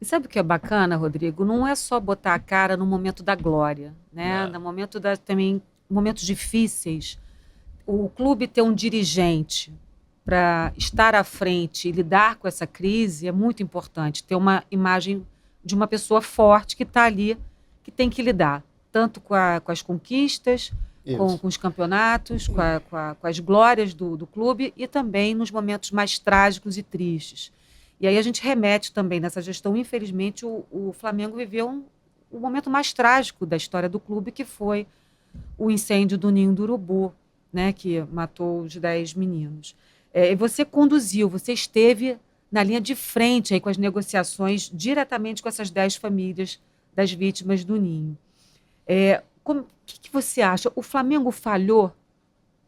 E sabe o que é bacana, Rodrigo? Não é só botar a cara no momento da glória, né? É, No momento também momentos difíceis. O clube ter um dirigente para estar à frente e lidar com essa crise é muito importante. Ter uma imagem de uma pessoa forte que está ali, que tem que lidar tanto com as conquistas, isso. com os campeonatos, com as glórias do clube e também nos momentos mais trágicos e tristes. E aí a gente remete também nessa gestão. Infelizmente, o Flamengo viveu o momento mais trágico da história do clube, que foi o incêndio do Ninho do Urubu, né, que matou os 10 meninos. E você conduziu, você esteve na linha de frente aí com as negociações diretamente com essas 10 famílias das vítimas do Ninho. O que você acha? O Flamengo falhou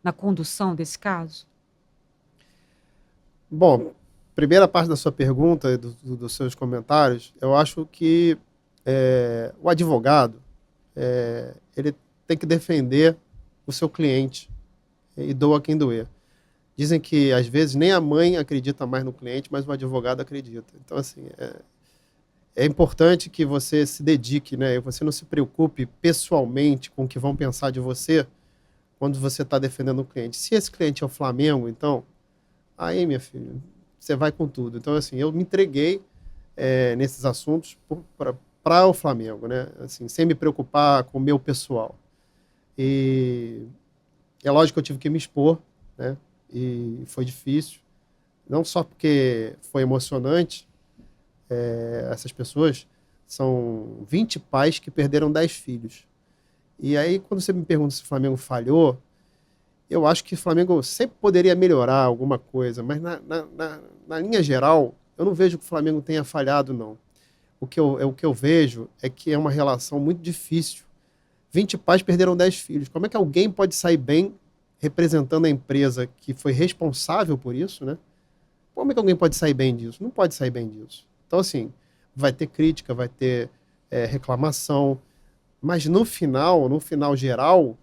na condução desse caso? Bom, primeira parte da sua pergunta e dos seus comentários, eu acho que o advogado ele tem que defender o seu cliente e doa quem doer. Dizem que, às vezes, nem a mãe acredita mais no cliente, mas o advogado acredita. Então, assim, é importante que você se dedique, né? Você não se preocupe pessoalmente com o que vão pensar de você quando você está defendendo o cliente. Se esse cliente é o Flamengo, então, aí, minha filha, você vai com tudo. Então, assim, eu me entreguei nesses assuntos para o Flamengo, né? Assim, sem me preocupar com o meu pessoal. E é lógico que eu tive que me expor, né? E foi difícil. Não só porque foi emocionante, essas pessoas são 20 pais que perderam 10 filhos. E aí, quando você me pergunta se o Flamengo falhou, eu acho que o Flamengo sempre poderia melhorar alguma coisa, mas na linha geral, eu não vejo que o Flamengo tenha falhado, não. O que eu vejo é que é uma relação muito difícil. 20 pais perderam 10 filhos. Como é que alguém pode sair bem representando a empresa que foi responsável por isso, né? Como é que alguém pode sair bem disso? Não pode sair bem disso. Então, assim, vai ter crítica, vai ter reclamação, mas no final geral,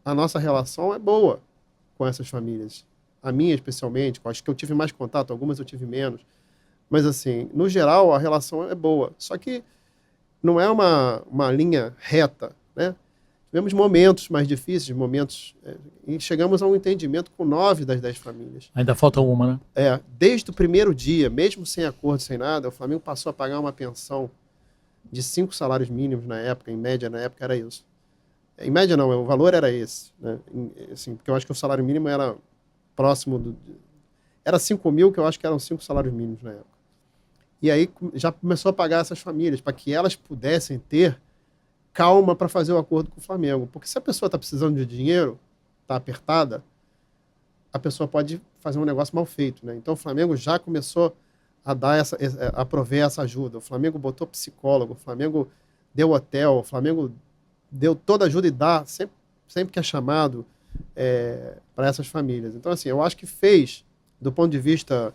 a nossa relação é boa com essas famílias. A minha, especialmente, acho que eu tive mais contato, algumas eu tive menos. Mas, assim, no geral, a relação é boa. Só que não é uma linha reta, né? Tivemos momentos mais difíceis, momentos. E chegamos a um entendimento com 9 das 10 famílias. Ainda falta uma, né? Desde o primeiro dia, mesmo sem acordo, sem nada, o Flamengo passou a pagar uma pensão de 5 salários mínimos na época, em média, na época era isso. Em média não, o valor era esse, né? Assim, porque eu acho que o salário mínimo era próximo era 5 mil, que eu acho que eram 5 salários mínimos na época. E aí já começou a pagar essas famílias, para que elas pudessem ter calma para fazer o acordo com o Flamengo. Porque se a pessoa está precisando de dinheiro, está apertada, a pessoa pode fazer um negócio mal feito, né? Então o Flamengo já começou a dar a prover essa ajuda. O Flamengo botou psicólogo, o Flamengo deu hotel, o Flamengo deu toda ajuda e dá sempre que é chamado para essas famílias. Então, assim, eu acho que fez, do ponto de vista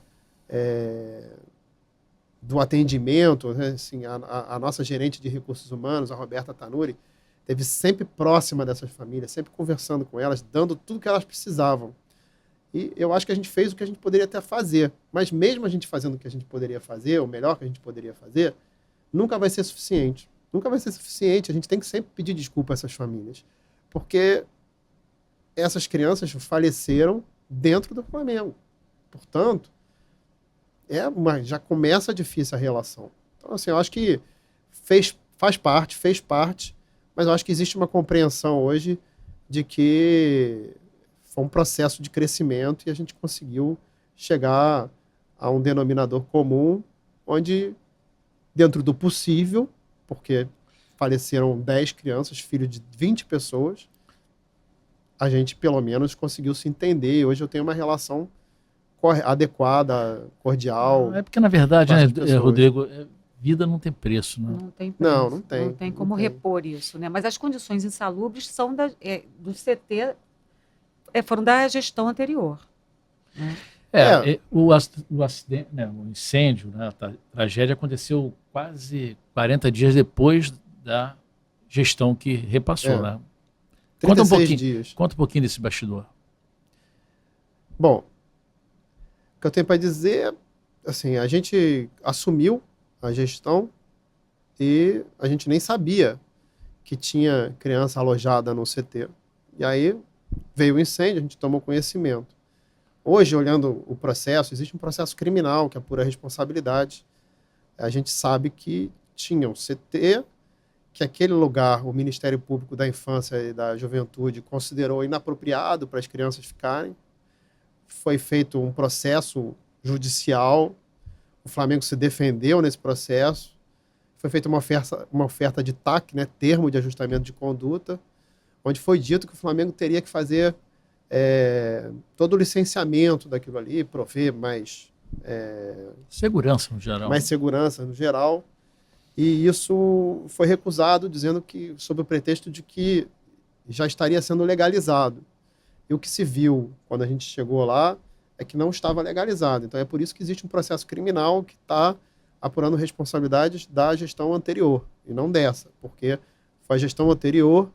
do atendimento, né? Assim, a nossa gerente de recursos humanos, a Roberta Tanuri, esteve sempre próxima dessas famílias, sempre conversando com elas, dando tudo que elas precisavam. E eu acho que a gente fez o que a gente poderia até fazer. Mas mesmo a gente fazendo o que a gente poderia fazer, o melhor que a gente poderia fazer, nunca vai ser suficiente. Nunca vai ser suficiente. A gente tem que sempre pedir desculpa a essas famílias. Porque essas crianças faleceram dentro do Flamengo. Portanto, já começa difícil a relação. Então, assim, eu acho que fez parte, mas eu acho que existe uma compreensão hoje de que foi um processo de crescimento e a gente conseguiu chegar a um denominador comum onde, dentro do possível, porque faleceram 10 crianças, filho de 20 pessoas, a gente pelo menos conseguiu se entender e hoje eu tenho uma relação adequada, cordial É porque, na verdade, com né, essas pessoas. Rodrigo, vida não tem preço, né? Não tem preço. Não tem. Não tem como repor isso, né? Mas as condições insalubres são do CT, foram da gestão anterior, né? O acidente, né, o incêndio, né, a tragédia aconteceu quase 40 dias depois da gestão que repassou, né? 36 dias. Conta um pouquinho desse bastidor. Bom, o que eu tenho para dizer, assim, a gente assumiu a gestão e a gente nem sabia que tinha criança alojada no CT. E aí veio o incêndio, a gente tomou conhecimento. Hoje, olhando o processo, existe um processo criminal que apura a responsabilidade. A gente sabe que tinha um CT, que aquele lugar, o Ministério Público da Infância e da Juventude considerou inapropriado para as crianças ficarem. Foi feito um processo judicial, o Flamengo se defendeu nesse processo, foi feita uma oferta de TAC, né, termo de ajustamento de conduta, onde foi dito que o Flamengo teria que fazer todo o licenciamento daquilo ali, prover mais segurança no geral. Mais segurança no geral. E isso foi recusado, dizendo que, sob o pretexto de que já estaria sendo legalizado. E o que se viu quando a gente chegou lá é que não estava legalizado. Então é por isso que existe um processo criminal que está apurando responsabilidades da gestão anterior, e não dessa, porque foi a gestão anterior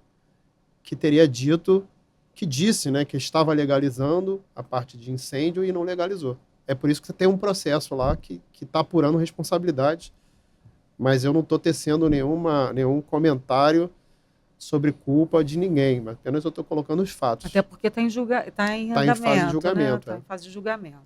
que teria dito, que disse, né, que estava legalizando a parte de incêndio e não legalizou. É por isso que tem um processo lá que está apurando responsabilidade, mas eu não estou tecendo nenhum comentário sobre culpa de ninguém, mas apenas eu estou colocando os fatos. Até porque está em andamento, fase de julgamento. Está em fase de julgamento.